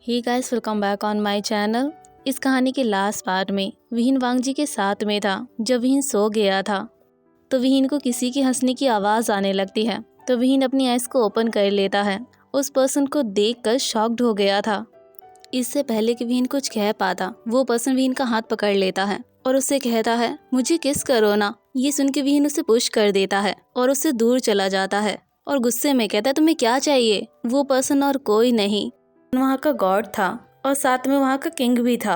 Hey guys, welcome back on my channel. इस कहानी के लास्ट पार्ट में विहीन वांगजी के साथ में था। जब विहीन सो गया था तो विहीन को किसी की हंसने की आवाज़ आने लगती है। तो विहीन अपनी आइज़ को ओपन कर लेता है। उस पर्सन को देखकर शॉक्ड हो गया था। इससे पहले कि विहीन कुछ कह पाता, वो पर्सन विहीन का हाथ पकड़ लेता है और उससे कहता है, मुझे किस करो ना। ये सुन के विहीन उसे पुश कर देता है और उससे दूर चला जाता है और गुस्से में कहता है, तुम्हें क्या चाहिए। वो पर्सन और कोई नहीं, वहाँ का गॉड था और साथ में वहाँ का किंग भी था।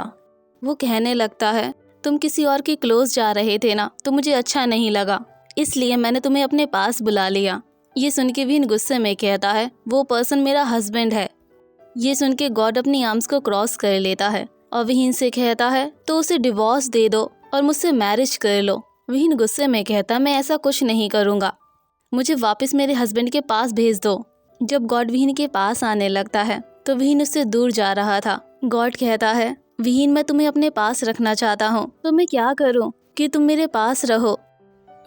वो कहने लगता है, तुम किसी और के क्लोज जा रहे थे ना, तो मुझे अच्छा नहीं लगा, इसलिए मैंने तुम्हें अपने पास बुला लिया। ये सुन के विहीन गुस्से में कहता है, वो पर्सन मेरा हस्बैंड है। ये सुन के गॉड अपनी आर्म्स को क्रॉस कर लेता है और विहीन से कहता है, तो उसे डिवोर्स दे दो और मुझसे मैरिज कर लो। विहीन गुस्से में कहता, मैं ऐसा कुछ नहीं करूँगा, मुझे वापस मेरे हस्बैंड के पास भेज दो। जब गॉड विहीन के पास आने लगता है तो विहीन उससे दूर जा रहा था। गॉड कहता है, विहीन मैं तुम्हें अपने पास रखना चाहता हूँ, तो मैं क्या करूँ कि तुम मेरे पास रहो।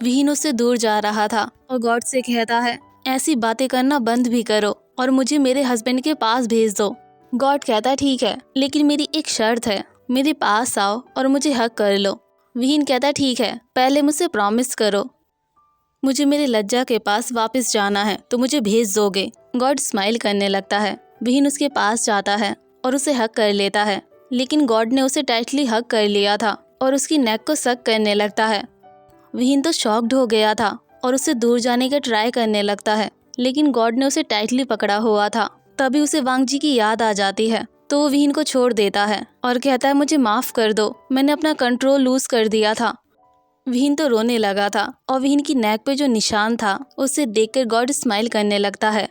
विहीन उससे दूर जा रहा था और गॉड से कहता है, ऐसी बातें करना बंद भी करो और मुझे मेरे हस्बैंड के पास भेज दो। गॉड कहता है, ठीक है, लेकिन मेरी एक शर्त है, मेरे पास आओ और मुझे हक कर लो। विहीन कहता है, ठीक है, पहले मुझसे प्रॉमिस करो, मुझे मेरे लज्जा के पास वापस जाना है तो मुझे भेज दोगे। गॉड स्माइल करने लगता है। विहीन उसके पास जाता है और उसे हक कर लेता है, लेकिन गॉड ने उसे टाइटली हक कर लिया था और उसकी नेक को सक करने लगता है। विहीन तो शॉक्ड हो गया था और उससे दूर जाने का ट्राई करने लगता है, लेकिन गॉड ने उसे टाइटली पकड़ा हुआ था। तभी उसे वांगजी की याद आ जाती है तो वो विहीन को छोड़ देता है और कहता है, मुझे माफ़ कर दो, मैंने अपना कंट्रोल लूज कर दिया था। विहीन तो रोने लगा था और विहीन की नेक पे जो निशान था उसे देखकर गॉड स्माइल करने लगता है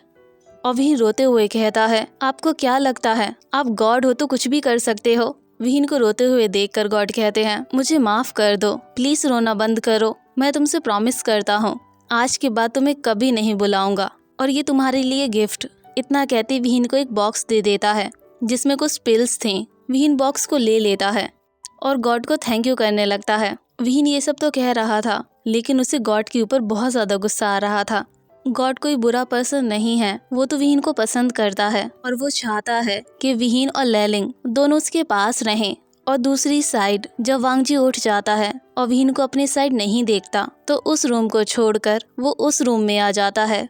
और विहीन रोते हुए कहता है, आपको क्या लगता है आप गॉड हो तो कुछ भी कर सकते हो। विहीन को रोते हुए देखकर गॉड कहते हैं, मुझे माफ कर दो, प्लीज रोना बंद करो, मैं तुमसे प्रॉमिस करता हूँ आज के बाद तुम्हें कभी नहीं बुलाऊंगा और ये तुम्हारे लिए गिफ्ट। इतना कहते विहीन को एक बॉक्स दे देता है जिसमें कुछ पिल्स थी। विहीन बॉक्स को ले लेता है और गॉड को थैंक यू करने लगता है। विहीन ये सब तो कह रहा था, लेकिन उसे गॉड के ऊपर बहुत ज़्यादा गुस्सा आ रहा था। गॉड कोई बुरा पर्सन नहीं है, वो तो विहीन को पसंद करता है और वो चाहता है कि विहीन और लैलिंग दोनों उसके पास रहें। और दूसरी साइड जब वांगजी उठ जाता है और विहीन को अपनी साइड नहीं देखता तो उस रूम को छोड़कर वो उस रूम में आ जाता है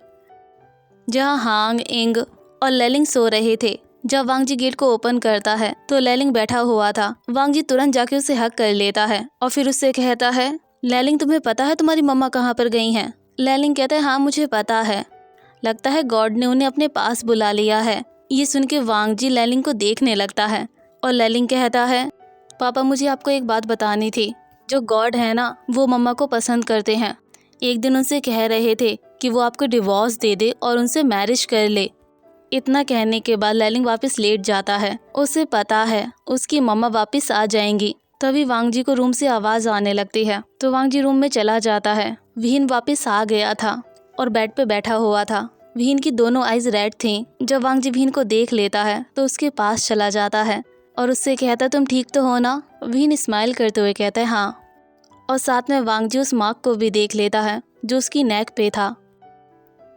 जहाँ हांग, इंग और लैलिंग सो रहे थे। जब वांगजी गेट को ओपन करता है तो लैलिंग बैठा हुआ था। वांगजी तुरंत जाके उसे हक कर लेता है और फिर उससे कहता है, लैलिंग तुम्हें पता है तुम्हारी मम्मा कहाँ पर गई हैं? लैलिंग कहता है, हाँ मुझे पता है, लगता है गॉड ने उन्हें अपने पास बुला लिया है। ये सुन के वांगजी लैलिंग को देखने लगता है और लैलिंग कहता है, पापा मुझे आपको एक बात बतानी थी, जो गॉड है ना वो मम्मा को पसंद करते हैं। एक दिन उनसे कह रहे थे कि वो आपको डिवोर्स दे दे और उनसे मैरिज कर ले। इतना कहने के बाद लैलिंग वापस लेट जाता है। उसे पता है उसकी मम्मा वापस आ जाएंगी। तभी वांगजी को रूम से आवाज़ आने लगती है तो वांगजी रूम में चला जाता है। विहीन वापस आ गया था और बेड पे बैठा हुआ था। विहीन की दोनों आइज रेड थीं। जब वांगजी विहीन को देख लेता है तो उसके पास चला जाता है और उससे कहता है, तुम ठीक तो हो ना? विहीन स्माइल करते हुए कहता है, हाँ। और साथ में वांगजी उस मार्क को भी देख लेता है जो उसकी नेक पे था।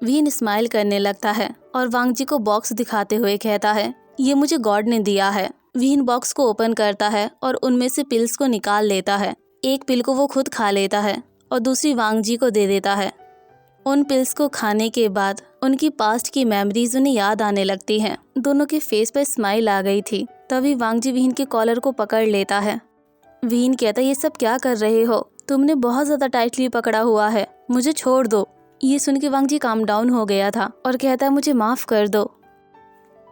विहीन स्माइल करने लगता है और वांगजी को बॉक्स दिखाते हुए कहता है, ये मुझे गॉड ने दिया है। विहीन बॉक्स को ओपन करता है और उनमें से पिल्स को निकाल लेता है। एक पिल को वो खुद खा लेता है और दूसरी वांगजी को दे देता है। उन पिल्स को खाने के बाद उनकी पास्ट की मेमोरीज उन्हें याद आने लगती हैं। दोनों के फेस पर स्माइल आ गई थी। तभी वांगजी विहीन के कॉलर को पकड़ लेता है। विहीन कहता है, ये सब क्या कर रहे हो? तुमने बहुत ज़्यादा टाइटली पकड़ा हुआ है, मुझे छोड़ दो। ये सुन के वांगजी काम डाउन हो गया था और कहता है, मुझे माफ़ कर दो।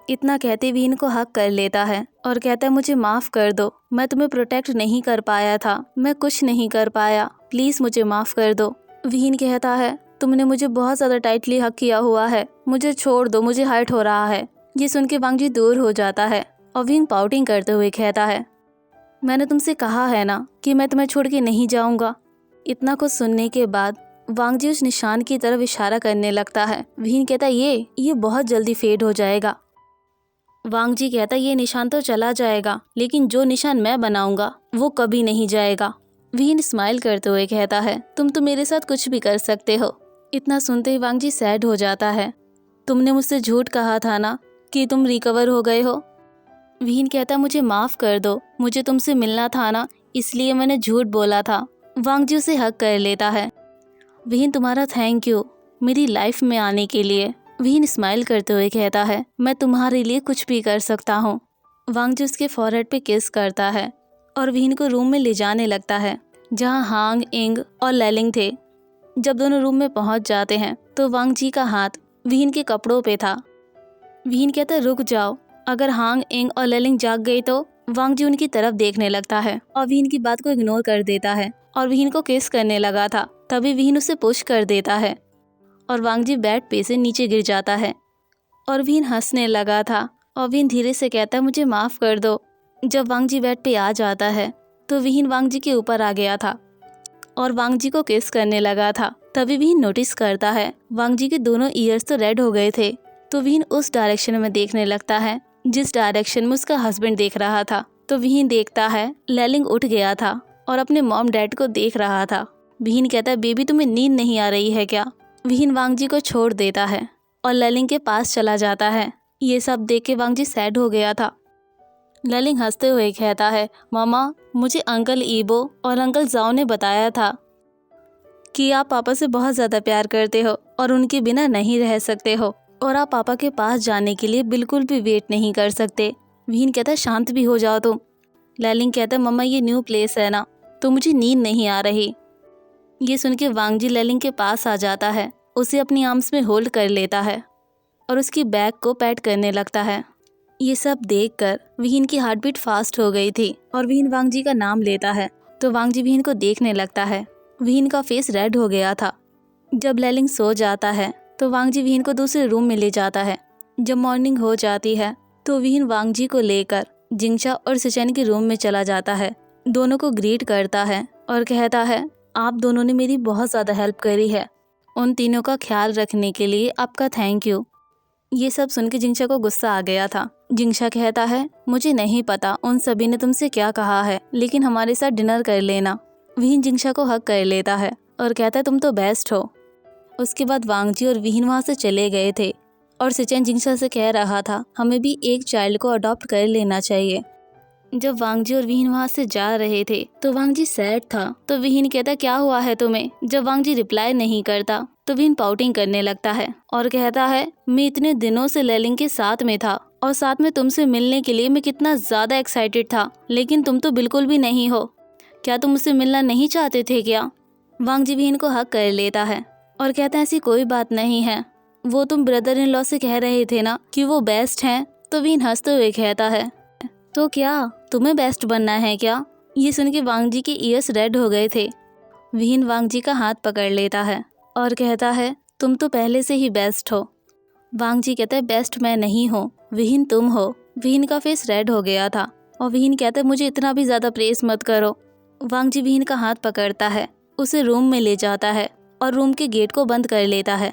इतना कहते विहीन को हक कर लेता है और कहता है, मुझे माफ़ कर दो, मैं तुम्हें प्रोटेक्ट नहीं कर पाया था, मैं कुछ नहीं कर पाया, प्लीज़ मुझे माफ़ कर दो। विहीन कहता है, तुमने मुझे बहुत ज़्यादा टाइटली हक किया हुआ है, मुझे छोड़ दो, मुझे हर्ट हो रहा है। ये सुन के वांगजी दूर हो जाता है और विहीन पाउटिंग करते हुए कहता है, मैंने तुमसे कहा है ना कि मैं तुम्हें छोड़ के नहीं जाऊँगा। इतना कुछ सुनने के बाद वांगजी उस निशान की तरफ इशारा करने लगता है। विहीन कहता है, ये बहुत जल्दी फेड हो जाएगा। वांगजी कहता है, ये निशान तो चला जाएगा, लेकिन जो निशान मैं बनाऊंगा वो कभी नहीं जाएगा। विहीन स्माइल करते हुए कहता है, तुम तो मेरे साथ कुछ भी कर सकते हो। इतना सुनते ही वांगजी सैड हो जाता है। तुमने मुझसे झूठ कहा था ना कि तुम रिकवर हो गए हो। विहीन कहता मुझे माफ़ कर दो, मुझे तुमसे मिलना था ना, इसलिए मैंने झूठ बोला था। वांग जी उसे हक कर लेता है। विहीन तुम्हारा थैंक यू मेरी लाइफ में आने के लिए। विहीन स्माइल करते हुए कहता है मैं तुम्हारे लिए कुछ भी कर सकता हूँ। वांग जी उसके फॉरहेड पे किस करता है और विहीन को रूम में ले जाने लगता है जहाँ हांग, इंग और लैलिंग थे। जब दोनों रूम में पहुँच जाते हैं तो वांग जी का हाथ विहीन के कपड़ों पे था। विहीन कहता है रुक जाओ, अगर हांग, इंग और लैलिंग जाग गई तो। वांग जी उनकी तरफ देखने लगता है और विहीन की बात को इग्नोर कर देता है और विहीन को किस करने लगा था। तभी विहीन उसे पुश कर देता है और वांग जी बेड पे से नीचे गिर जाता है और विहीन हंसने लगा था और विहीन धीरे से कहता है मुझे माफ़ कर दो। जब वांग जी बेड पे आ जाता है तो विहीन वांग जी के ऊपर आ गया था और वांग जी को किस करने लगा था। तभी विहीन नोटिस करता है वांग जी के दोनों ईयर्स तो रेड हो गए थे। तो विहीन उस डायरेक्शन में देखने लगता है जिस डायरेक्शन में उसका हस्बैंड देख रहा था। तो विहीन देखता है लैलिंग उठ गया था और अपने मॉम डैड को देख रहा था। विहीन कहता है बेबी तुम्हें नींद नहीं आ रही है क्या। विहीन वांग जी को छोड़ देता है और लैलिंग के पास चला जाता है। ये सब देख के वांग जी सैड हो गया था। लैलिंग हंसते हुए कहता है मामा मुझे अंकल ईबो और अंकल जाओ ने बताया था कि आप पापा से बहुत ज़्यादा प्यार करते हो और उनके बिना नहीं रह सकते हो और आप पापा के पास जाने के लिए बिल्कुल भी वेट नहीं कर सकते। विहीन कहता है शांत भी हो जाओ तुम। लैलिंग कहता है मम्मा ये न्यू प्लेस है ना, तो मुझे नींद नहीं आ रही। ये सुन के वांग जी लैलिंग के पास आ जाता है, उसे अपनी आर्म्स में होल्ड कर लेता है और उसकी बैक को पैट करने लगता है। ये सब देखकर विहीन की हार्ट बीट फास्ट हो गई थी और विहीन वांग जी का नाम लेता है तो वांग जी विहीन को देखने लगता है। विहीन का फेस रेड हो गया था। जब लैलिंग सो जाता है तो वांग जी विहीन को दूसरे रूम में ले जाता है। जब मॉर्निंग हो जाती है तो विहीन वांग जी को लेकर जिंगशा और सिचेन के रूम में चला जाता है। दोनों को ग्रीट करता है और कहता है आप दोनों ने मेरी बहुत ज़्यादा हेल्प करी है, उन तीनों का ख्याल रखने के लिए आपका थैंक यू। ये सब सुन के जिंगशा को गुस्सा आ गया था। जिंगशा कहता है मुझे नहीं पता उन सभी ने तुमसे क्या कहा है, लेकिन हमारे साथ डिनर कर लेना। विहीन जिंगशा को हक कर लेता है और कहता है तुम तो बेस्ट हो। उसके बाद वांग जी और विहीन वहाँ से चले गए थे और सिचेन जिंगशा से कह रहा था हमें भी एक चाइल्ड को अडॉप्ट कर लेना चाहिए। जब वांग जी और विहीन वहाँ से जा रहे थे तो वांग जी सैड था। तो विहीन कहता क्या हुआ है तुम्हें। जब वांग जी रिप्लाई नहीं करता तो विहीन पाउटिंग करने लगता है और कहता है मैं इतने दिनों से लैलिंग के साथ में था और साथ में तुमसे मिलने के लिए मैं कितना ज़्यादा एक्साइटेड था, लेकिन तुम तो बिल्कुल भी नहीं हो। क्या तुम मुझसे मिलना नहीं चाहते थे क्या। वांग जी विहीन को हक कर लेता है और कहता है ऐसी कोई बात नहीं है, वो तुम ब्रदर इन लॉ से कह रहे थे ना कि वो बेस्ट हैं। तो विहीन हंसते हुए कहता है तो क्या तुम्हें बेस्ट बनना है क्या। ये सुन के वांग जी के ईयर्स रेड हो गए थे। विहीन वांग जी का हाथ पकड़ लेता है और कहता है तुम तो पहले से ही बेस्ट हो। वांग जी कहता है बेस्ट मैं नहीं हूँ, विहीन तुम हो। विहीन का फेस रेड हो गया था और विहीन कहता है मुझे इतना भी ज़्यादा प्रेस मत करो। वांग जी विहीन का हाथ पकड़ता है, उसे रूम में ले जाता है और रूम के गेट को बंद कर लेता है।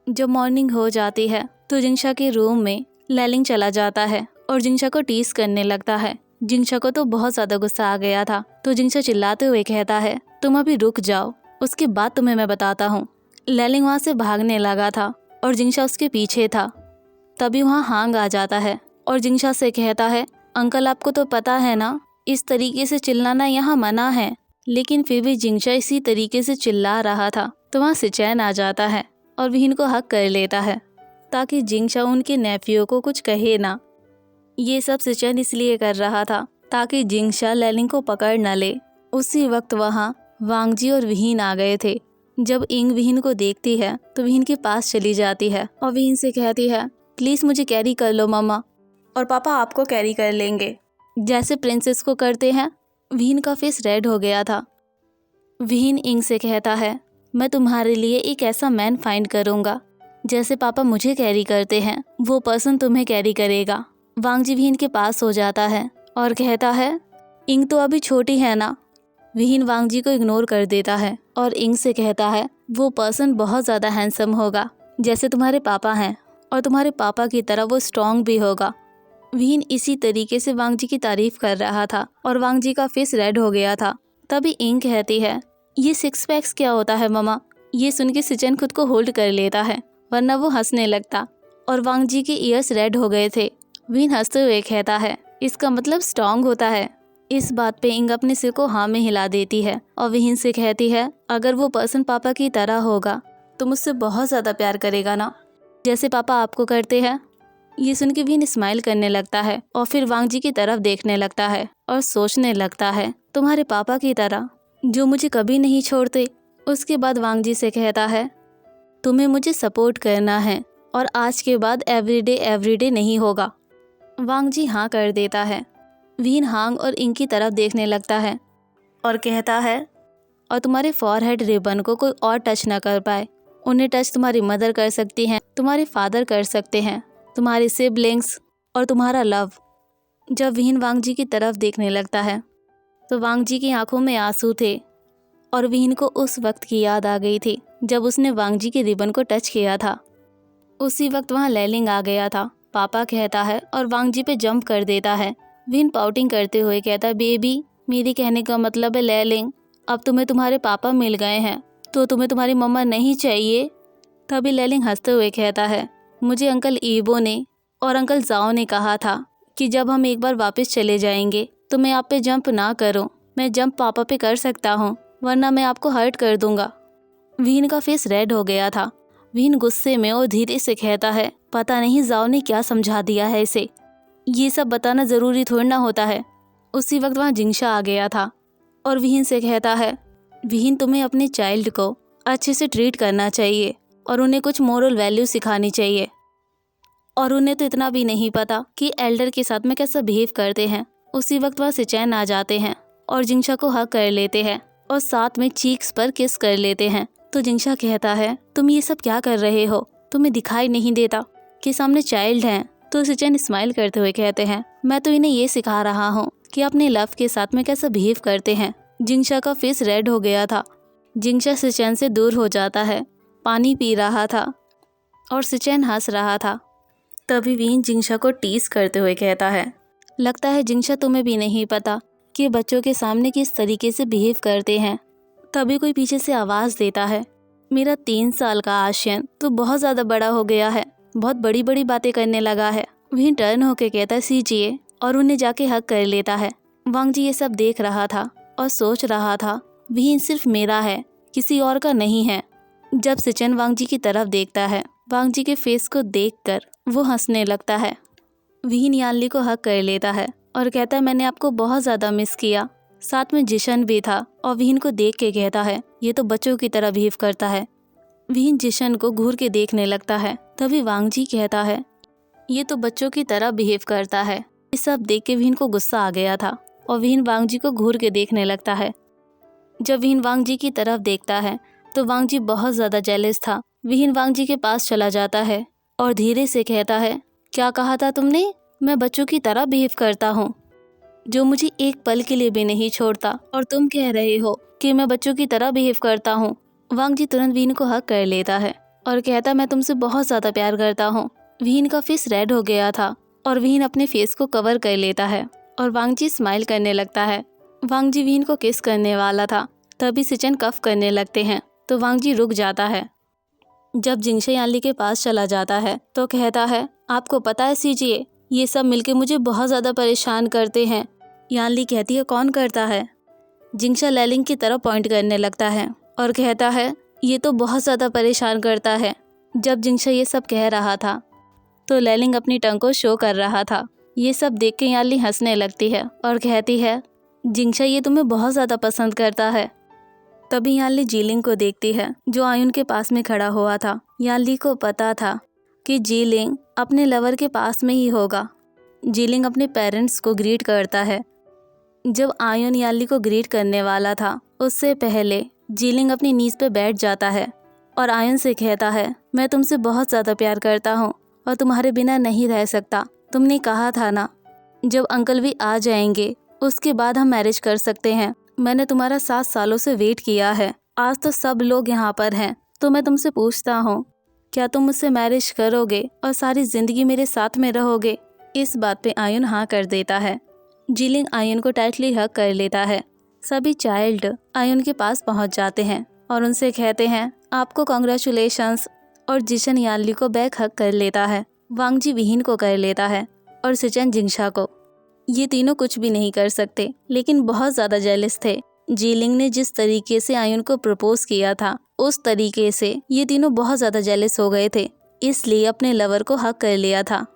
जब मॉर्निंग हो जाती है तो जिंगशा के रूम में लैलिंग चला जाता है और जिंगशा को टीस करने लगता है। जिंगशा को तो बहुत ज़्यादा गुस्सा आ गया था। तो जिंगशा चिल्लाते हुए कहता है तुम अभी रुक जाओ, उसके बाद तुम्हें मैं बताता हूँ। लैलिंग वहाँ से भागने लगा था और जिंगशा उसके पीछे था। तभी वहाँ हांग आ जाता है और जिंगशा से कहता है अंकल आपको तो पता है ना इस तरीके से चिल्लाना यहाँ मना है। लेकिन फिर भी जिंगशा इसी तरीके से चिल्ला रहा था। तो वहाँ सिचैन आ जाता है और विहीन को हक कर लेता है ताकि जिंगशा उनके नेफ्यू को कुछ कहे ना। ये सब सिचैन इसलिए कर रहा था ताकि जिंगशा लैलिंग को पकड़ न ले। उसी वक्त वहाँ वांग जी और विहीन आ गए थे। जब इंग विहीन को देखती है तो विहीन के पास चली जाती है और विहीन से कहती है प्लीज़ मुझे कैरी कर लो मम्मा, और पापा आपको कैरी कर लेंगे जैसे प्रिंसेस को करते हैं। विहीन का फेस रेड हो गया था। विहीन इंग से कहता है मैं तुम्हारे लिए एक ऐसा मैन फाइंड करूँगा, जैसे पापा मुझे कैरी करते हैं वो पर्सन तुम्हें कैरी करेगा। वांग जी विहीन के पास हो जाता है और कहता है इंग तो अभी छोटी है ना। विहीन वांग जी को इग्नोर कर देता है और इंग से कहता है वो पर्सन बहुत ज़्यादा हैंडसम होगा जैसे तुम्हारे पापा हैं, और तुम्हारे पापा की तरह वो स्ट्रॉन्ग भी होगा। विहीन इसी तरीके से वांग जी की तारीफ कर रहा था और वांग जी का फेस रेड हो गया था। तभी इंग कहती है ये 6 पैक्स क्या होता है ममा। ये सुन के सिचन खुद को होल्ड कर लेता है, वरना वो हंसने लगता। और वांग जी के ईयर्स रेड हो गए थे विहीन हंसते हुए कहता है, इसका मतलब स्ट्रांग होता है। इस बात पे इंग अपने सिर को हाँ में हिला देती है और विहीन से कहती है, अगर वो पर्सन पापा की तरह होगा तो मुझसे बहुत ज़्यादा प्यार करेगा ना, जैसे पापा आपको करते हैं। ये सुन के विहीन स्माइल करने लगता है और फिर वांग जी की तरफ देखने लगता है और सोचने लगता है, तुम्हारे पापा की तरह जो मुझे कभी नहीं छोड़ते। उसके बाद वांग जी से कहता है, तुम्हें मुझे सपोर्ट करना है और आज के बाद एवरीडे नहीं होगा। वांग जी हाँ कर देता है। विहीन हांग और इंग की तरफ देखने लगता है और कहता है, और तुम्हारे फॉरहेड रिबन को कोई और टच ना कर पाए। उन्हें टच तुम्हारी मदर कर सकती हैं, तुम्हारे फादर कर सकते हैं, तुम्हारे सिबलिंग्स और तुम्हारा लव। जब विहीन वांग जी की तरफ देखने लगता है तो वांग जी की आंखों में आंसू थे और विहीन को उस वक्त की याद आ गई थी जब उसने वांग जी के रिबन को टच किया था। उसी वक्त वहाँ लैलिंग आ गया था, पापा कहता है और वांग जी पे जंप कर देता है। विहीन पाउटिंग करते हुए कहता है, बेबी मेरी कहने का मतलब है लैलिंग, अब तुम्हें तुम्हारे पापा मिल गए हैं तो तुम्हें तुम्हारी मम्मा नहीं चाहिए। तभी लैलिंग हंसते हुए कहता है, मुझे अंकल ईबो ने और अंकल जाओ ने कहा था कि जब हम एक बार वापस चले जाएंगे तो मैं आप पे जंप ना करूं। मैं जंप पापा पे कर सकता हूं, वरना मैं आपको हर्ट कर दूंगा। विहीन का फेस रेड हो गया था। विहीन गुस्से में और धीरे से कहता है, पता नहीं जाओ ने क्या समझा दिया है इसे, ये सब बताना ज़रूरी थोड़ी ना होता है। उसी वक्त वहाँ जिंगशा आ गया था और विहीन से कहता है, विहीन तुम्हें अपने चाइल्ड को अच्छे से ट्रीट करना चाहिए और उन्हें कुछ मोरल वैल्यू सिखानी चाहिए। और उन्हें तो इतना भी नहीं पता कि एल्डर के साथ में कैसा बिहेव करते हैं। उसी वक्त वहाँ सिचैन आ जाते हैं और जिंगशा को हक कर लेते हैं और साथ में चीक्स पर किस कर लेते हैं। तो जिंगशा कहता है, तुम ये सब क्या कर रहे हो, तुम्हें दिखाई नहीं देता कि सामने चाइल्ड हैं। तो सिचैन स्माइल करते हुए कहते हैं, मैं तो इन्हें ये सिखा रहा हूँ कि अपने लव के साथ में कैसा बिहेव करते हैं। जिंगशा का फेस रेड हो गया था। जिंगशा सिचैन से दूर हो जाता है, पानी पी रहा था और सिचैन हंस रहा था। तभी विहीन जिंगशा को टीस करते हुए कहता है, लगता है जिंगशा तुम्हें भी नहीं पता कि बच्चों के सामने किस तरीके से बिहेव करते हैं। तभी कोई पीछे से आवाज़ देता है, मेरा 3 साल का आशियन तो बहुत ज़्यादा बड़ा हो गया है, बहुत बड़ी बड़ी बातें करने लगा है। विहीन टर्न होके कहता है, सीजिए, और उन्हें जाके हक कर लेता है। वांग जी ये सब देख रहा था और सोच रहा था, विहीन सिर्फ मेरा है, किसी और का नहीं है। जब सिचैन वांग जी की तरफ देखता है, वांग जी के फेस को देखकर वो हंसने लगता है। विहीन यानली को हक कर लेता है और कहता है, मैंने आपको बहुत ज़्यादा मिस किया। साथ में जिशन भी था और विहीन को देख के कहता है, ये तो बच्चों की तरह बिहेव करता है। विहीन जिशन को घूर के देखने लगता है। तभी वांग जी कहता है, ये तो बच्चों की तरह बिहेव करता है। ये सब देख के विहीन को गुस्सा आ गया था और विहीन वांग जी को घूर के देखने लगता है। जब विहीन वांग जी की तरफ देखता है तो वांग जी बहुत ज़्यादा जेलस था। विहीन वांग जी के पास चला जाता है और धीरे से कहता है, क्या कहा था तुमने, मैं बच्चों की तरह बिहेव करता हूँ, जो मुझे एक पल के लिए भी नहीं छोड़ता, और तुम कह रहे हो कि मैं बच्चों की तरह बिहेव करता हूँ। वांग जी तुरंत विहीन को हक कर लेता है और कहता, मैं तुमसे बहुत ज़्यादा प्यार करता हूँ। विहीन का फेस रेड हो गया था और विहीन अपने फेस को कवर कर लेता है और वांग जी स्माइल करने लगता है। वांग जी विहीन को किस करने वाला था, तभी सिचैन कफ करने लगते हैं तो वांग जी रुक जाता है। जब जिंगशा यानली के पास चला जाता है तो कहता है, आपको पता है सीजिए, ये सब मिलके मुझे बहुत ज़्यादा परेशान करते हैं। यानली कहती है, कौन करता है। जिंगशा लैलिंग की तरफ पॉइंट करने लगता है और कहता है, ये तो बहुत ज़्यादा परेशान करता है। जब जिंगशा ये सब कह रहा था तो लैलिंग अपनी टंग को शो कर रहा था। ये सब देख के यानली हंसने लगती है और कहती है, जिंगशा ये तुम्हें बहुत ज़्यादा पसंद करता है। तभी यानली जीलिंग को देखती है जो आयुन के पास में खड़ा हुआ था। यानली को पता था कि जीलिंग अपने लवर के पास में ही होगा। जीलिंग अपने पेरेंट्स को ग्रीट करता है। जब आयुन यानली को ग्रीट करने वाला था उससे पहले जीलिंग अपनी नीज पे बैठ जाता है और आयुन से कहता है, मैं तुमसे बहुत ज़्यादा प्यार करता हूँ और तुम्हारे बिना नहीं रह सकता। तुमने कहा था ना, जब अंकल भी आ जाएंगे उसके बाद हम मैरिज कर सकते हैं। मैंने तुम्हारा 7 सालों से वेट किया है, आज तो सब लोग यहाँ पर हैं, तो मैं तुमसे पूछता हूँ, क्या तुम मुझसे मैरिज करोगे और सारी ज़िंदगी मेरे साथ में रहोगे। इस बात पे आयुन हाँ कर देता है। जीलिंग आयुन को टाइटली हग कर लेता है। सभी चाइल्ड आयुन के पास पहुँच जाते हैं और उनसे कहते हैं, आपको कॉन्ग्रेचुलेशंस, और जिशन यानली को बैक हग कर लेता है। वांग जी विहीन को कर लेता है और सिचन जिंगशा को। ये तीनों कुछ भी नहीं कर सकते, लेकिन बहुत ज़्यादा जेलस थे। जीलिंग ने जिस तरीके से आयुन को प्रपोज किया था, उस तरीके से ये तीनों बहुत ज़्यादा जेलस हो गए थे, इसलिए अपने लवर को हक कर लिया था।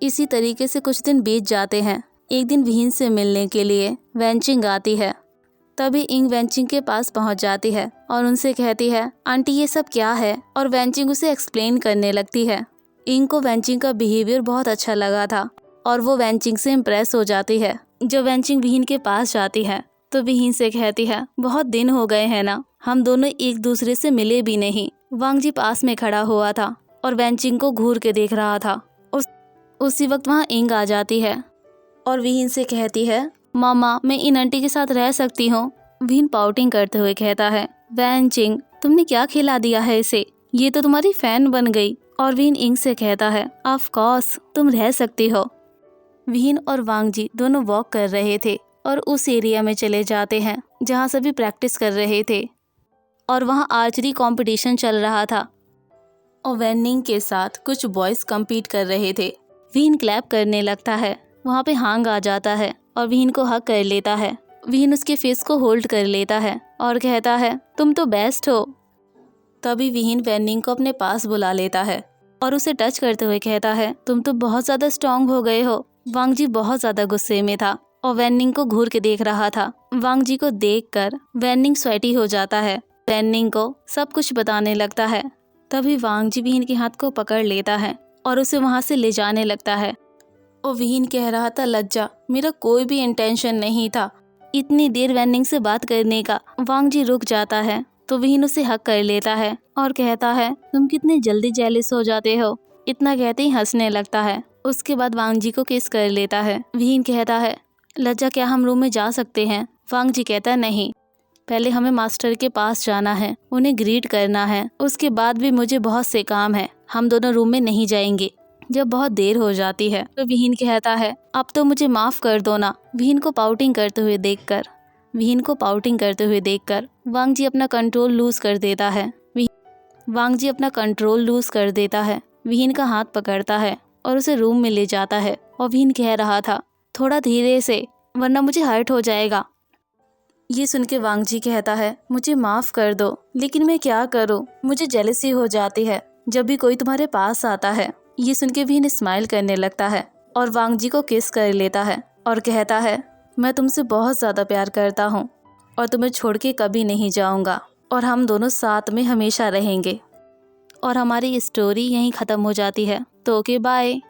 इसी तरीके से कुछ दिन बीत जाते हैं। एक दिन विहीन से मिलने के लिए वेंचिंग आती है। तभी इंग वेंचिंग के पास पहुंच जाती है और उनसे कहती है, आंटी ये सब क्या है, और वेंचिंग उसे एक्सप्लेन करने लगती है। इंग को वेंचिंग का बिहेवियर बहुत अच्छा लगा था और वो वेंचिंग से इम्प्रेस हो जाती है। जब वेंचिंग विहीन के पास जाती है तो विहीन से कहती है, बहुत दिन हो गए हैं ना, हम दोनों एक दूसरे से मिले भी नहीं। वांग जी पास में खड़ा हुआ था और वेंचिंग को घूर के देख रहा था। उसी वक्त वहाँ इंग आ जाती है और विहीन से कहती है, मामा मैं इन आंटी के साथ रह सकती हूँ। विहीन पाउटिंग करते हुए कहता है, वेंचिंग तुमने क्या खिला दिया है इसे, ये तो तुम्हारी फैन बन गई। और विहीन इंग से कहता है, ऑफ कोर्स तुम रह सकती हो। विहीन और वांग जी दोनों वॉक कर रहे थे और उस एरिया में चले जाते हैं जहाँ सभी प्रैक्टिस कर रहे थे और वहाँ आर्चरी कंपटीशन चल रहा था और वेनिंग के साथ कुछ बॉयज compete कर रहे थे। विहीन क्लैप करने लगता है। वहाँ पे हांग आ जाता है और विहीन को हक कर लेता है। विहीन उसके फेस को होल्ड कर लेता है और कहता है, तुम तो बेस्ट हो। तभी विहीन वेनिंग को अपने पास बुला लेता है और उसे टच करते हुए कहता है, तुम तो बहुत ज़्यादा स्ट्रांग हो गए हो। वांग जी बहुत ज़्यादा गुस्से में था और वेनिंग को घूर के देख रहा था। वांग जी को देखकर वेनिंग स्वेटी हो जाता है। वेनिंग को सब कुछ बताने लगता है। तभी वांग जी विहीन के हाथ को पकड़ लेता है और उसे वहाँ से ले जाने लगता है। और विहीन कह रहा था, लज्जा, मेरा कोई भी इंटेंशन नहीं था इतनी देर वेनिंग से बात करने का। वांग जी रुक जाता है तो विहीन उसे हक कर लेता है और कहता है, तुम कितने जल्दी जेलस हो जाते हो। इतना कहते ही हंसने लगता है। उसके बाद वांग जी को किस कर लेता है। विहीन कहता है, लज्जा क्या हम रूम में जा सकते हैं। वांग जी कहता है, नहीं, पहले हमें मास्टर के पास जाना है, उन्हें ग्रीट करना है, उसके बाद भी मुझे बहुत से काम है, हम दोनों रूम में नहीं जाएंगे जब बहुत देर हो जाती है। तो विहीन कहता है, अब तो मुझे माफ कर दो ना। विहीन को पाउटिंग करते हुए देखकर वांग जी अपना कंट्रोल लूज कर देता है। विहीन का हाथ पकड़ता है और उसे रूम में ले जाता है और विहीन कह रहा था, थोड़ा धीरे से वरना मुझे हर्ट हो जाएगा। ये सुन के वांग जी कहता है, मुझे माफ कर दो, लेकिन मैं क्या करूँ, मुझे जेलसी हो जाती है जब भी कोई तुम्हारे पास आता है। ये सुन के विहीन स्माइल करने लगता है और वांग जी को किस कर लेता है और कहता है, मैं तुमसे बहुत ज़्यादा प्यार करता हूँ और तुम्हें छोड़ के कभी नहीं जाऊँगा और हम दोनों साथ में हमेशा रहेंगे। और हमारी स्टोरी यहीं ख़त्म हो जाती है। तो ओके, बाय।